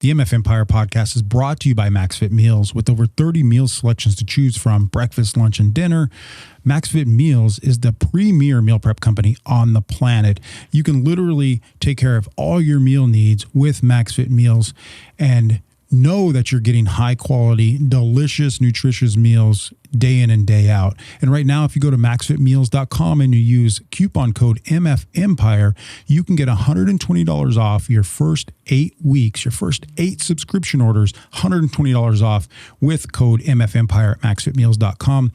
The MF Empire podcast is brought to you by MaxFit Meals. With over 30 meal selections to choose from, breakfast, lunch, and dinner, MaxFit Meals is the premier meal prep company on the planet. You can literally take care of all your meal needs with MaxFit Meals and know that you're getting high quality, delicious, nutritious meals day in and day out. And right now, if you go to maxfitmeals.com and you use coupon code MFEmpire, you can get $120 off your first 8 weeks, your first 8 subscription orders, $120 off with code MFEmpire at maxfitmeals.com.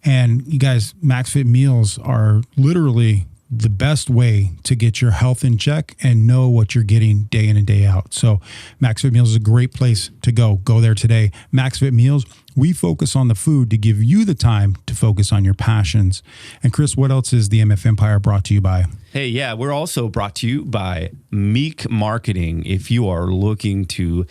And you guys, MaxFit Meals are literally the best way to get your health in check and know what you're getting day in and day out. So MaxFit Meals is a great place to go. Go there today. MaxFit Meals, we focus on the food to give you the time to focus on your passions. And Kris, what else is the MF Empire brought to you by? Hey, yeah, we're also brought to you by Meek Marketing. If you are looking to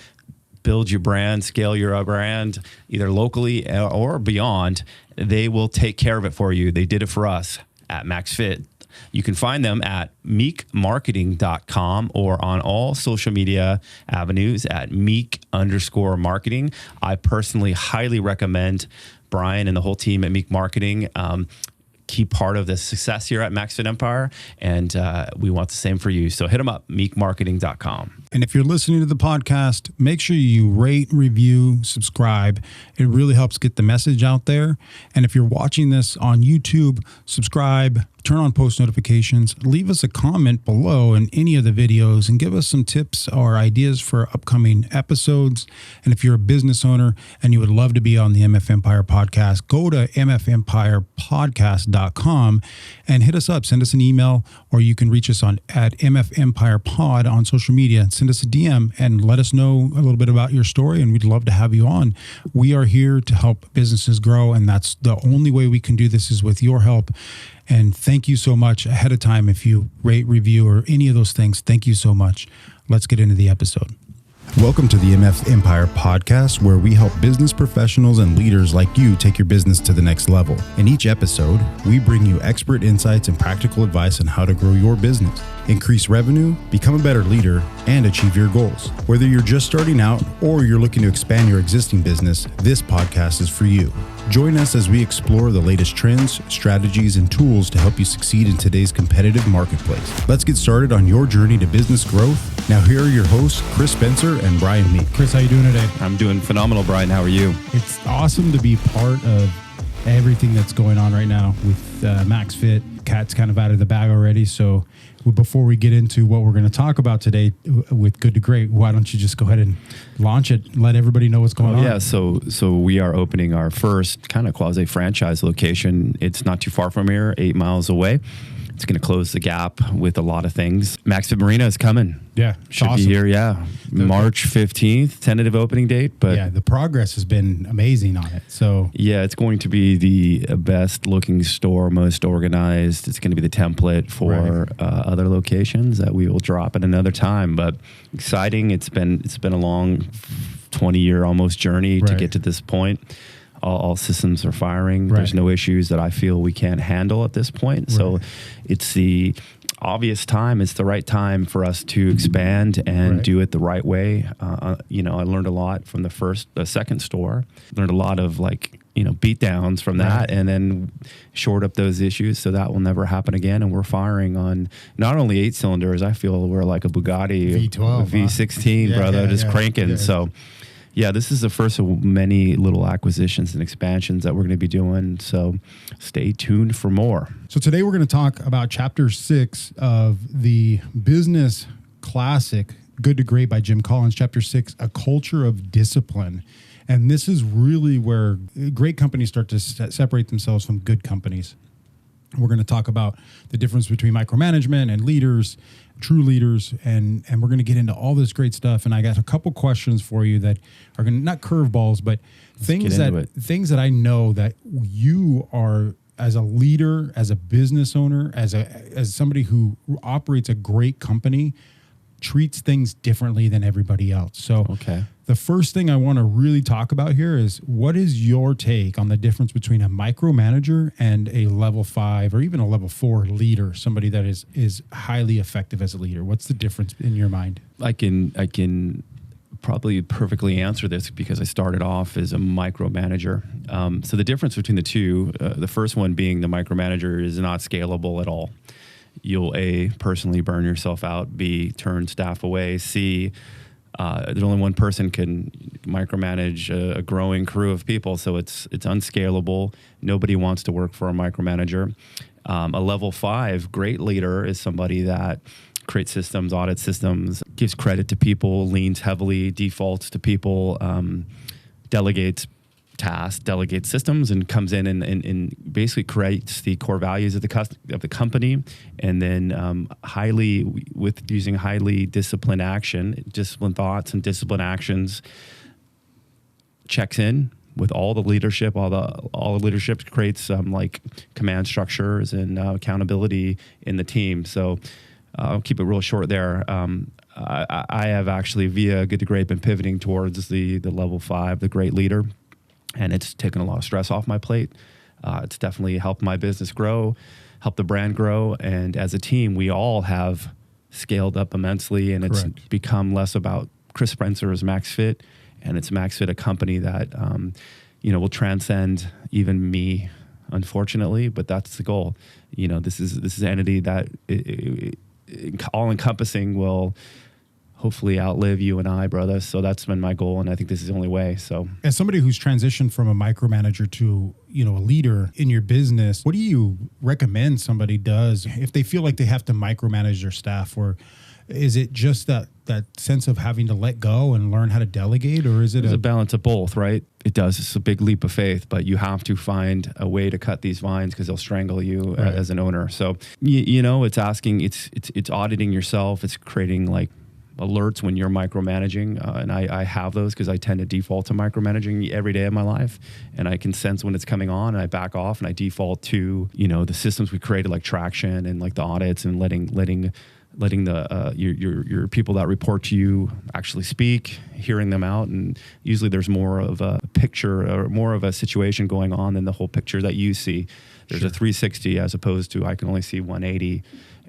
build your brand, scale your brand, either locally or beyond, they will take care of it for you. They did it for us at MaxFit. You can find them at meekmarketing.com or on all social media avenues at meek_marketing. I personally highly recommend Brian and the whole team at Meek Marketing. Key part of the success here at MaxFit Empire, and we want the same for you. So hit them up, meekmarketing.com. And if you're listening to the podcast, make sure you rate, review, subscribe. It really helps get the message out there. And if you're watching this on YouTube, subscribe, turn on post notifications, leave us a comment below in any of the videos and give us some tips or ideas for upcoming episodes. And if you're a business owner and you would love to be on the MF Empire podcast, go to mfempirepodcast.com and hit us up. Send us an email, or you can reach us at MF Empire Pod on social media. Send us a DM and let us know a little bit about your story, and we'd love to have you on. We are here to help businesses grow, and that's the only way we can do this is with your help. And thank you so much ahead of time if you rate, review, or any of those things. Thank you so much. Let's get into the episode. Welcome to the MF Empire podcast, where we help business professionals and leaders like you take your business to the next level. In each episode, we bring you expert insights and practical advice on how to grow your business, increase revenue, become a better leader, and achieve your goals. Whether you're just starting out or you're looking to expand your existing business, this podcast is for you. Join us as we explore the latest trends, strategies, and tools to help you succeed in today's competitive marketplace. Let's get started on your journey to business growth. Now, here are your hosts, Kris Spencer and Brian Meek. Kris, how you doing today? I'm doing phenomenal, Brian. How are you? It's awesome to be part of everything that's going on right now with MaxFit. Cat's kind of out of the bag already, so before we get into what we're going to talk about today with Good to Great, why don't you just go ahead and launch it, let everybody know what's going on? Yeah, so we are opening our first kind of quasi-franchise location. It's not too far from here, 8 miles away. It's going to close the gap with a lot of things. MaxFit Marina is coming. Yeah, should awesome. Be here. Yeah, March 15th, tentative opening date. But yeah, the progress has been amazing on it. So yeah, it's going to be the best looking store, most organized. It's going to be the template for other locations that we will drop at another time. But exciting. It's been a long 20-year almost journey to get to this point. All systems are firing. Right. There's no issues that I feel we can't handle at this point. Right. So it's the obvious time. It's the right time for us to expand and do it the right way. I learned a lot from the second store. Learned a lot of beat downs from that, and then shored up those issues so that will never happen again. And we're firing on not only 8 cylinders. I feel we're like a Bugatti V12, V16, brother, just cranking. Yeah. So. Yeah, this is the first of many little acquisitions and expansions that we're going to be doing. So stay tuned for more. So today we're going to talk about Chapter 6 of the business classic, Good to Great by Jim Collins. Chapter 6, A Culture of Discipline. And this is really where great companies start to separate themselves from good companies. We're going to talk about the difference between micromanagement and leaders, true leaders, and we're going to get into all this great stuff. And I got a couple questions for you that are going to, not curveballs, but things that I know that you are, as a leader, as a business owner, as somebody who operates a great company, treats things differently than everybody else. So the first thing I want to really talk about here is, what is your take on the difference between a micromanager and a level 5 or even a level 4 leader, somebody that is highly effective as a leader? What's the difference in your mind? I can probably perfectly answer this because I started off as a micromanager. So the difference between the two, the first one being the micromanager is not scalable at all. You'll A, personally burn yourself out, B, turn staff away, C, there's only one person can micromanage a growing crew of people, so it's unscalable. Nobody wants to work for a micromanager. A level 5 great leader is somebody that creates systems, audits systems, gives credit to people, leans heavily, defaults to people, delegates tasks, delegates systems, and comes in and basically creates the core values of the company, and then using highly disciplined action, disciplined thoughts and disciplined actions, checks in with all the leadership, all the leadership creates like command structures and accountability in the team. So I'll keep it real short there. I have actually, via Good to Great, been pivoting towards the level 5, the great leader, and it's taken a lot of stress off my plate. It's definitely helped my business grow, helped the brand grow, and as a team, we all have scaled up immensely, and Correct. It's become less about Kris Spencer's MaxFit, and it's MaxFit, a company that will transcend even me, unfortunately, but that's the goal. This is an entity that all encompassing will hopefully outlive you and I, brother. So that's been my goal, and I think this is the only way. So, as somebody who's transitioned from a micromanager to a leader in your business, what do you recommend somebody does if they feel like they have to micromanage their staff? Or is it just that sense of having to let go and learn how to delegate, or is it a balance of both, right? It does. It's a big leap of faith, but you have to find a way to cut these vines because they'll strangle you Right. as an owner. So, it's asking, it's auditing yourself. It's creating like alerts when you're micromanaging, and I have those because I tend to default to micromanaging every day of my life, and I can sense when it's coming on, and I back off, and I default to the systems we created, like traction and like the audits, and letting the your people that report to you actually speak, hearing them out, and usually there's more of a picture or more of a situation going on than the whole picture that you see. There's Sure. a 360 as opposed to I can only see 180.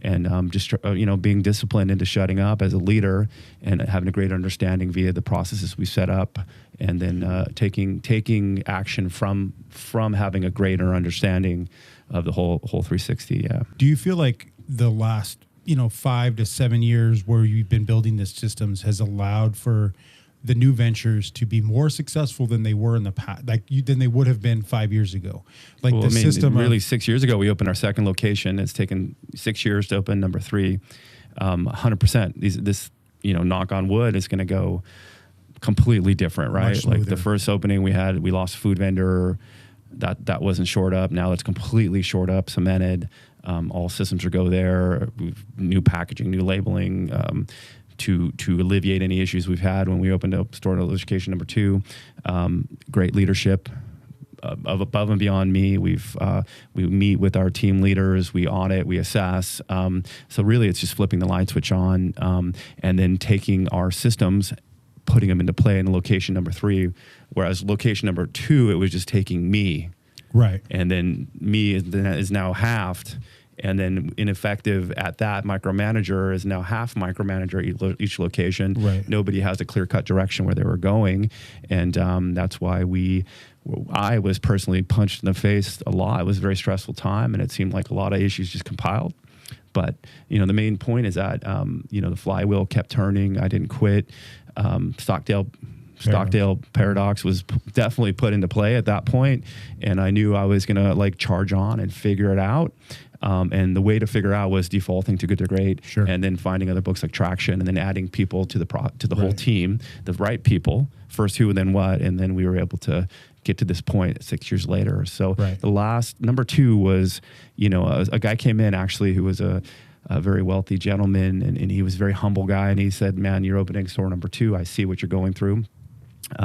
And just being disciplined into shutting up as a leader and having a great understanding via the processes we set up, and then taking action from having a greater understanding of the whole 360. Yeah. Do you feel like the last 5 to 7 years where you've been building these systems has allowed for the new ventures to be more successful than they were in the past, than they would have been 5 years ago? Like system really 6 years ago, we opened our second location. It's taken 6 years to open number 3. 100%. This, knock on wood, is going to go completely different, right? Much Like smoother. the first opening we lost a food vendor that wasn't shored up. Now it's completely shored up, cemented. All systems are go there. We've new packaging, new labeling, to alleviate any issues we've had when we opened up store location number 2. Great leadership of above and beyond me. We meet with our team leaders, we audit, we assess. So really it's just flipping the light switch on, and then taking our systems, putting them into play in location number 3, whereas location number 2, it was just taking me. Right. And then me is now halved. And then ineffective at that, micromanager is now half micromanager each location. Right. Nobody has a clear-cut direction where they were going. And that's why I was personally punched in the face a lot. It was a very stressful time, and it seemed like a lot of issues just compiled. But, the main point is that, the flywheel kept turning. I didn't quit. Stockdale paradox was definitely put into play at that point, and I knew I was gonna charge on and figure it out. And the way to figure out was defaulting to Good to Great, Sure. and then finding other books like Traction, and then adding people to the whole Right. team, the right people, first who and then what, and then we were able to get to this point 6 years later. So Right. the last number 2 was, a guy came in actually who was a very wealthy gentleman, and he was a very humble guy, and he said, "Man, you're opening store number 2. I see what you're going through.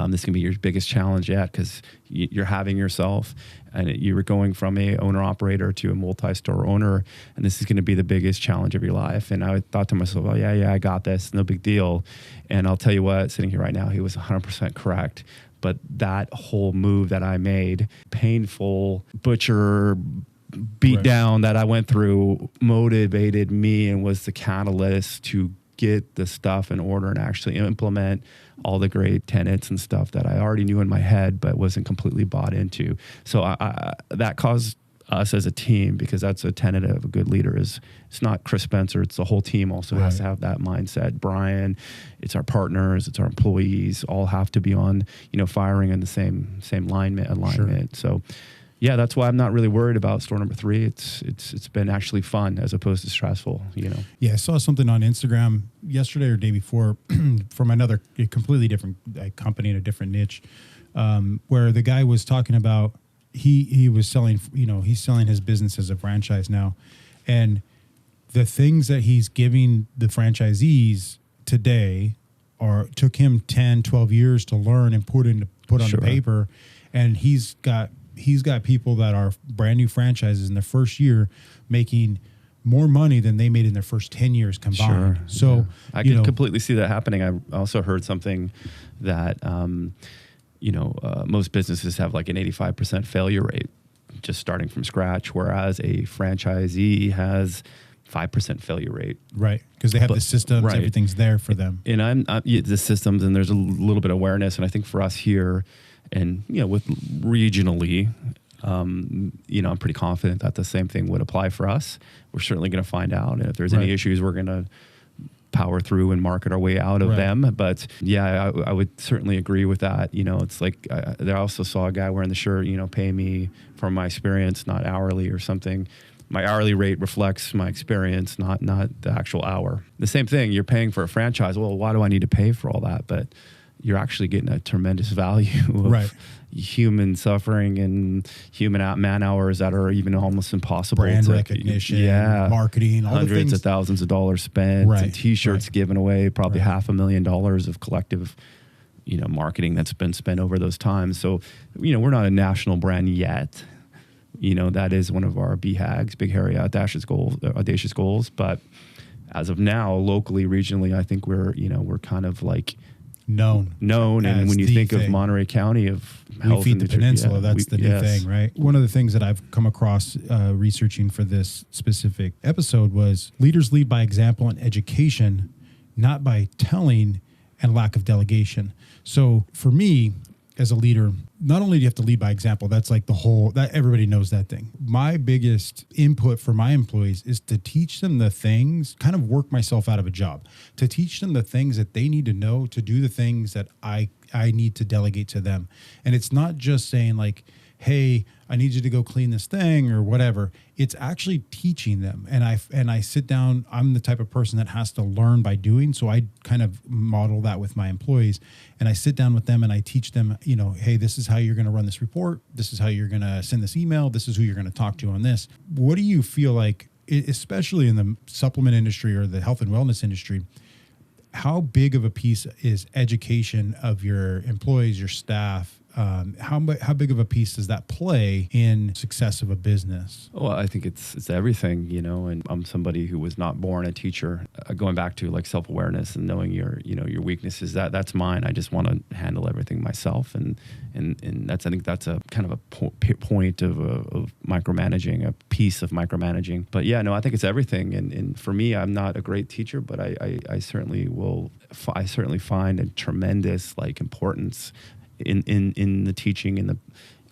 This can be your biggest challenge yet, because you're having yourself, and you were going from a owner-operator to a multi-store owner, and this is going to be the biggest challenge of your life." And I thought to myself, "Oh, yeah, I got this. No big deal." And I'll tell you what, sitting here right now, he was 100% correct. But that whole move that I made, painful, butcher, beat Right. down that I went through, motivated me and was the catalyst to get the stuff in order and actually implement all the great tenets and stuff that I already knew in my head, but wasn't completely bought into. So that caused us as a team, because that's a tenet of a good leader, is it's not Kris Spencer, it's the whole team also has to have that mindset. Brian, it's our partners, it's our employees, all have to be on, firing in the same alignment. Sure. So yeah, that's why I'm not really worried about store number 3. It's been actually fun as opposed to stressful, Yeah, I saw something on Instagram yesterday or day before from another completely different company in a different niche, where the guy was talking about he was selling, he's selling his business as a franchise now, and the things that he's giving the franchisees today took him 10, 12 years to learn and put on the paper, and he's got people that are brand new franchises in their first year making more money than they made in their first 10 years combined. Sure. So I can completely see that happening. I also heard something that, most businesses have like an 85% failure rate just starting from scratch, whereas a franchisee has 5% failure rate. Right. Because they have the systems, everything's there for them. And the systems, and there's a little bit of awareness. And I think for us here, and with regionally, I'm pretty confident that the same thing would apply for us. We're certainly going to find out, and if there's any issues, we're going to power through and market our way out of them. But yeah, I would certainly agree with that. It's like I also saw a guy wearing the shirt, pay me for my experience, not hourly or something. My hourly rate reflects my experience, not the actual hour. The same thing, you're paying for a franchise. Well, why do I need to pay for all that? But you're actually getting a tremendous value of human suffering and human man hours that are even almost impossible. Brand recognition, marketing, all hundreds the things. of thousands of dollars spent, and T-shirts given away, probably $500,000 of collective, marketing that's been spent over those times. So, we're not a national brand yet. That is one of our BHAGs, big, hairy, audacious goals. But as of now, locally, regionally, I think we're kind of like known. And when you think of Monterey County, of we feed the peninsula, that's the new thing, right? One of the things that I've come across researching for this specific episode was leaders lead by example and education, not by telling and lack of delegation. So for me, as a leader, not only do you have to lead by example, that's like that everybody knows that thing. My biggest input for my employees is to teach them the things, kind of work myself out of a job, to teach them the things that they need to know to do the things that I need to delegate to them. And it's not just saying like, hey, I need you to go clean this thing or whatever. It's actually teaching them. And I sit down, I'm the type of person that has to learn by doing. So I kind of model that with my employees, and I sit down with them and I teach them, hey, this is how you're going to run this report. This is how you're going to send this email. This is who you're going to talk to on this. What do you feel like, especially in the supplement industry or the health and wellness industry, how big of a piece is education of your employees, your staff? How big of a piece does that play in success of a business? Well, I think it's everything, and I'm somebody who was not born a teacher. Going back to like self-awareness and knowing your weaknesses, that's mine. I just want to handle everything myself, and I think that's a kind of a point of micromanaging, a piece of micromanaging. But yeah, no, I think it's everything. And for me, I'm not a great teacher, but I certainly find a tremendous importance in the teaching and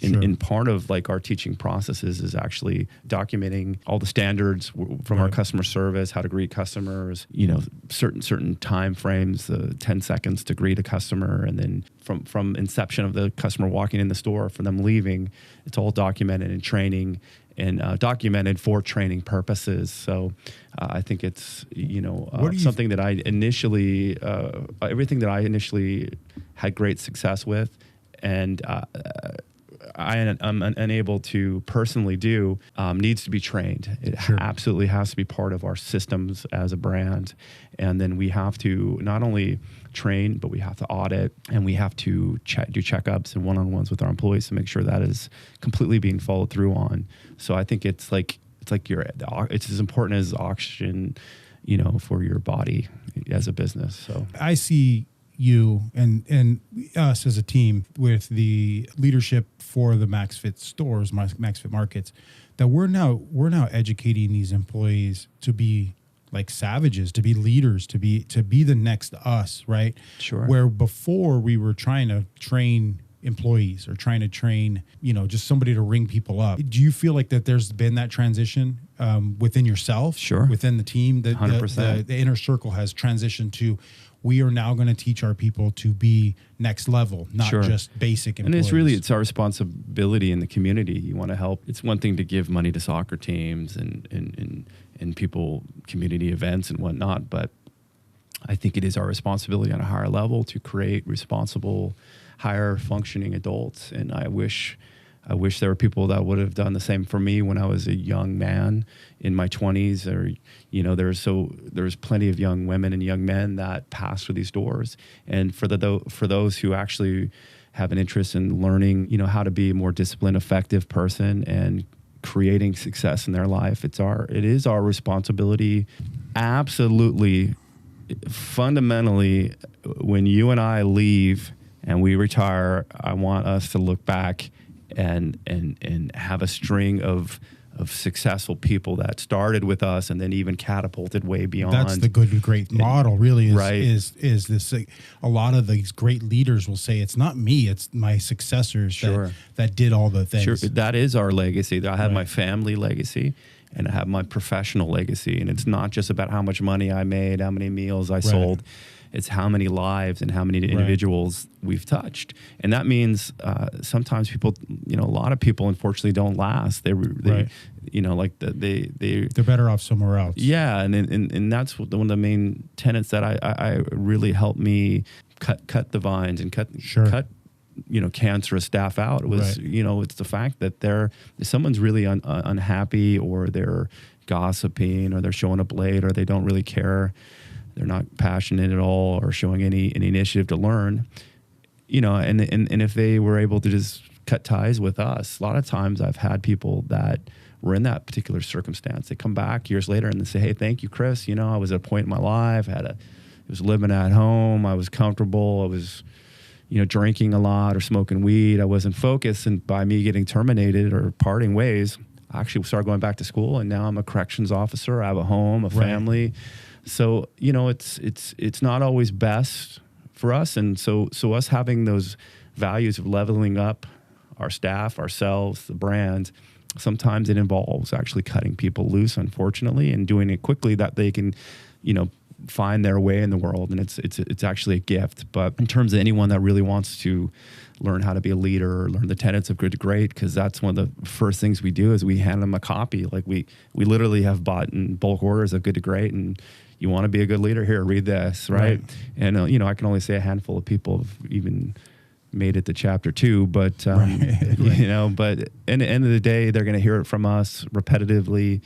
in part of like our teaching processes is actually documenting all the standards from our customer service, how to greet customers, certain time frames, 10 seconds to greet a customer, and then from inception of the customer walking in the store for them leaving, it's all documented in training and documented for training purposes. So I think it's something that I initially everything that I initially had great success with, and I'm unable to personally do, needs to be trained. It absolutely has to be part of our systems as a brand. And then we have to not only train, but we have to audit, and we have to do checkups and one-on-ones with our employees to make sure that is completely being followed through on. So I think it's as important as oxygen, for your body as a business. So I see you and us as a team with the leadership for the MaxFit stores, MaxFit markets, that we're now educating these employees to be like savages, to be leaders, to be the next us, right? Sure. Where before we were trying to train employees or trying to train, just somebody to ring people up. Do you feel like that there's been that transition within yourself, Sure, within the team, that 100%. the inner circle has transitioned to, we are now going to teach our people to be next level, not Sure. just basic employees. And it's our responsibility in the community. You want to help. It's one thing to give money to soccer teams and people, community events and whatnot, but I think it is our responsibility on a higher level to create responsible, higher functioning adults. And I wish there were people that would have done the same for me when I was a young man in my 20s, or, there's plenty of young women and young men that pass through these doors. And for those who actually have an interest in learning, how to be a more disciplined, effective person and creating success in their life, it is our responsibility. Absolutely, fundamentally, when you and I leave and we retire, I want us to look back and have a string of successful people that started with us and then even catapulted way beyond. That's the good to great model, really, Right. is this. A lot of these great leaders will say, it's not me, it's my successors Sure. that did all the things. Sure, that is our legacy. I have Right. my family legacy and I have my professional legacy. And it's not just about how much money I made, how many meals I sold. It's how many lives and how many individuals we've touched. And that means sometimes people, a lot of people unfortunately don't last. They're better off somewhere else. Yeah. And that's one of the main tenets that I really helped me cut the vines and cut cancerous staff out. It was, it's the fact that if someone's really unhappy, or they're gossiping, or they're showing up late, or they don't really care, they're not passionate at all, or showing any initiative to learn, and if they were able to just cut ties with us, a lot of times I've had people that were in that particular circumstance. They come back years later and they say, "Hey, thank you, Kris. I was at a point in my life, was living at home, I was comfortable, I was, drinking a lot or smoking weed. I wasn't focused. And by me getting terminated or parting ways, I actually started going back to school, and now I'm a corrections officer. I have a home, a family." So, it's not always best for us. And so us having those values of leveling up our staff, ourselves, the brand, sometimes it involves actually cutting people loose, unfortunately, and doing it quickly that they can, find their way in the world. And it's actually a gift. But in terms of anyone that really wants to learn how to be a leader, or learn the tenets of good to great, because that's one of the first things we do is we hand them a copy. Like we literally have bought in bulk orders of good to great, and you want to be a good leader, here, read this, right? And I can only say a handful of people have even made it to chapter 2, but but in the end of the day, they're going to hear it from us repetitively.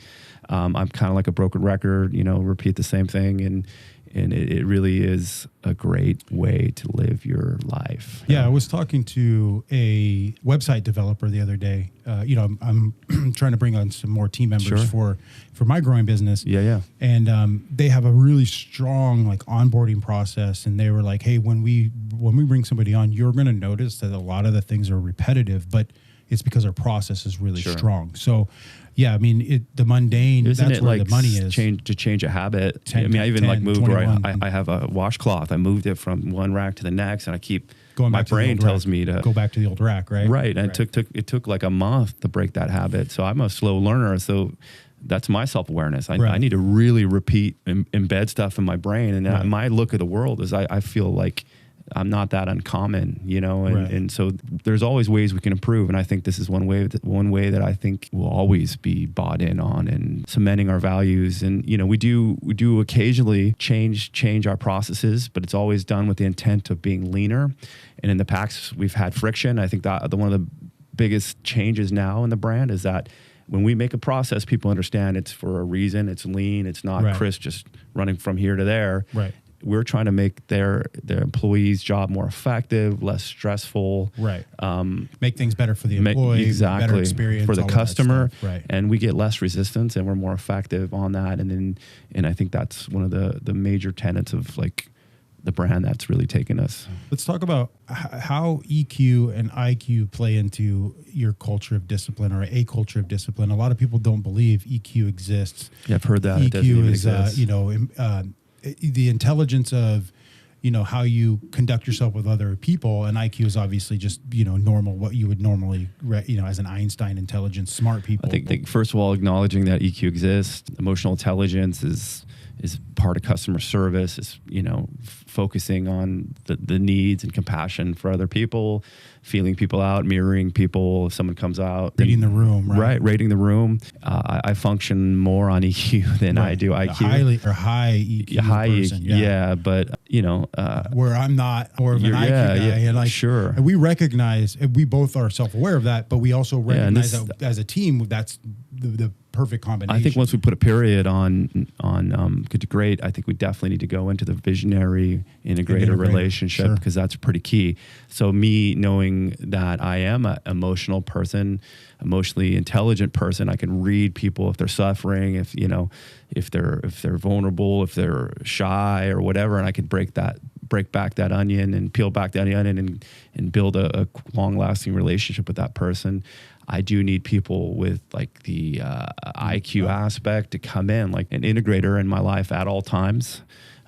I'm kind of like a broken record, repeat the same thing, and it really is a great way to live your life. Yeah, I was talking to a website developer the other day. I'm trying to bring on some more team members for my growing business. Yeah. And they have a really strong onboarding process. And they were like, "Hey, when we bring somebody on, you're going to notice that a lot of the things are repetitive, but it's because our process is really strong." So, yeah, I mean, the mundane, that's where the money is. Change a habit. I even moved 21, where I have a washcloth. I moved it from one rack to the next, and I keep going back. My brain tells me to go back to the old rack, right? Right. And it took like a month to break that habit. So I'm a slow learner. So that's my self-awareness. I need to really embed stuff in my brain. And my look at the world is I feel like I'm not that uncommon, and so there's always ways we can improve. And I think this is one way that I think we'll always be bought in on, and cementing our values. And, we do occasionally change our processes, but it's always done with the intent of being leaner. And in the past, we've had friction. I think that one of the biggest changes now in the brand is that when we make a process, people understand it's for a reason. It's lean. It's not Kris just running from here to there. Right. We're trying to make their employees' job more effective, less stressful. Right. Make things better for the employee, better experience for the customer. Right. And we get less resistance, and we're more effective on that. And I think that's one of the major tenets of the brand that's really taken us. Let's talk about how EQ and IQ play into your culture of discipline, or a culture of discipline. A lot of people don't believe EQ exists. Yeah, I've heard that. EQ is, the intelligence of, how you conduct yourself with other people, and IQ is obviously just, normal, what you would normally, as an Einstein intelligence, smart people. I think first of all, acknowledging that EQ exists, emotional intelligence is part of customer service, is, focusing on the needs and compassion for other people, feeling people out, mirroring people. If someone comes out, reading the room, right? Right, rating the room. I function more on EQ than I do IQ. High EQ person, yeah, but where I'm not, or an IQ guy, and sure. And we recognize, and we both are self-aware of that, but we also recognize that as a team, that's the perfect combination. I think once we put a period on good to great, I think we definitely need to go into the visionary integrator relationship, because that's pretty key. So me knowing that I am an emotional person, emotionally intelligent person, I can read people if they're suffering, if they're vulnerable, if they're shy or whatever, and I can break back that onion and peel back that onion and build a long-lasting relationship with that person. I do need people with like the IQ aspect to come in, like an integrator in my life at all times.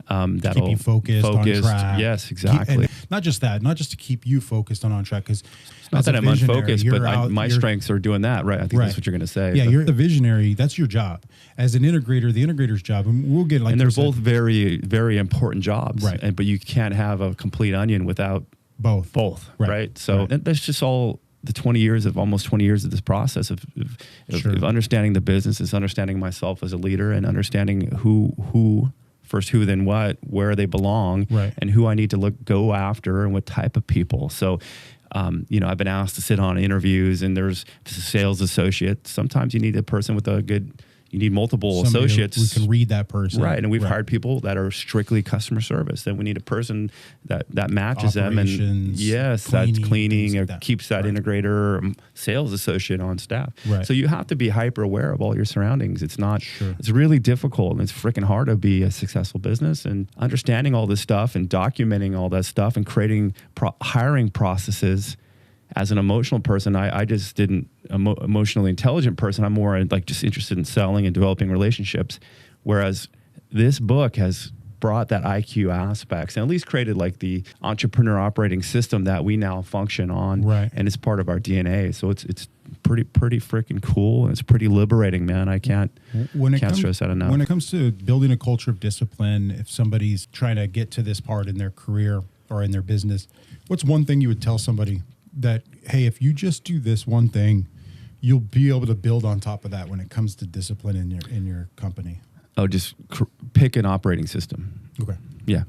That'll keep you focused on track. Yes, exactly. Not just to keep you focused on track, because not that I'm unfocused, but my strengths are doing that, right? I think that's what you're going to say. Yeah, you're the visionary. That's your job. As an integrator, the integrator's job, and we'll get like. And they're both very, very important jobs, right? But you can't have a complete onion without both, right? So that's just all. The almost 20 years of this process of understanding the business, is understanding myself as a leader, and understanding who first who, then what, where they belong, right, and who I need to go after, and what type of people. So, I've been asked to sit on interviews, and there's a sales associate. Sometimes you need a person with you need multiple associates. We can read that person. Right. And we've hired people that are strictly customer service. Then we need a person that matches them. And yes, that's cleaning or keeps that integrator, sales associate on staff. Right. So you have to be hyper aware of all your surroundings. It's not, it's really difficult, and it's freaking hard to be a successful business, and understanding all this stuff and documenting all that stuff and creating hiring processes. As an emotional person, I just didn't emotionally intelligent person. I'm more like just interested in selling and developing relationships. Whereas this book has brought that IQ aspects, and at least created like the entrepreneur operating system that we now function on. Right. And it's part of our DNA. So it's pretty freaking cool. And it's pretty liberating, man. I can't stress that enough. When it comes to building a culture of discipline, if somebody's trying to get to this part in their career or in their business, what's one thing you would tell somebody that, hey, if you just do this one thing, you'll be able to build on top of that when it comes to discipline in your company? Oh, just pick an operating system. Okay. Yeah.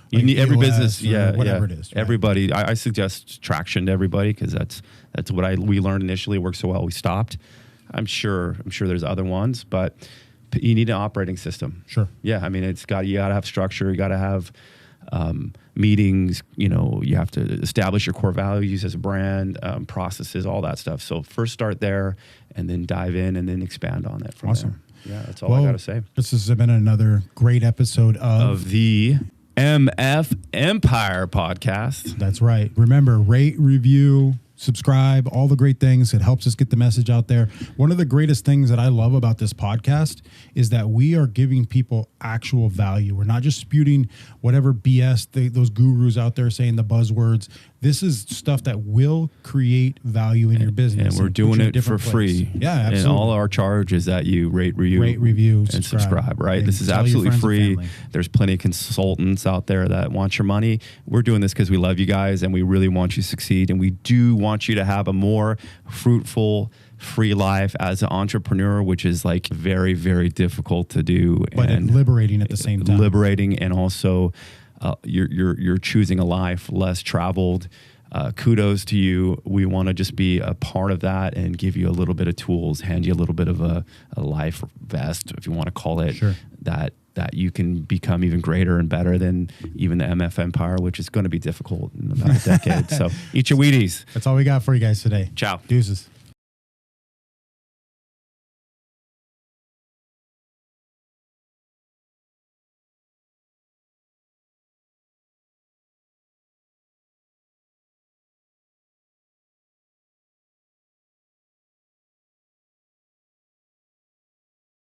You need every business, whatever it is. Right? Everybody, I suggest Traction to everybody, because that's what we learned initially. It worked so well, we stopped. I'm sure there's other ones, but you need an operating system. Sure. Yeah, I mean, you got to have structure. You got to have meetings. You have to establish your core values as a brand, processes, all that stuff. So first start there, and then dive in, and then expand on it from there. Yeah, that's all I got to say. This has been another great episode of the MF Empire podcast. That's right. Remember, rate, review, subscribe, all the great things. It helps us get the message out there. One of the greatest things that I love about this podcast is that we are giving people actual value. We're not just spewing whatever BS those gurus out there saying, the buzzwords. This is stuff that will create value in your business. And we're doing it for free. Yeah, absolutely. And all our charge is that you rate, review, and subscribe, right? This is absolutely free. There's plenty of consultants out there that want your money. We're doing this because we love you guys, and we really want you to succeed. And we do want you to have a more fruitful, free life as an entrepreneur, which is like very, very difficult to do. But liberating at the same time. Liberating, and also you're choosing a life less traveled. Kudos to you. We want to just be a part of that and give you a little bit of tools, hand you a little bit of a life vest, if you want to call it, that you can become even greater and better than even the MF Empire, which is going to be difficult in about a decade. So eat your Wheaties. That's all we got for you guys today. Ciao. Deuces.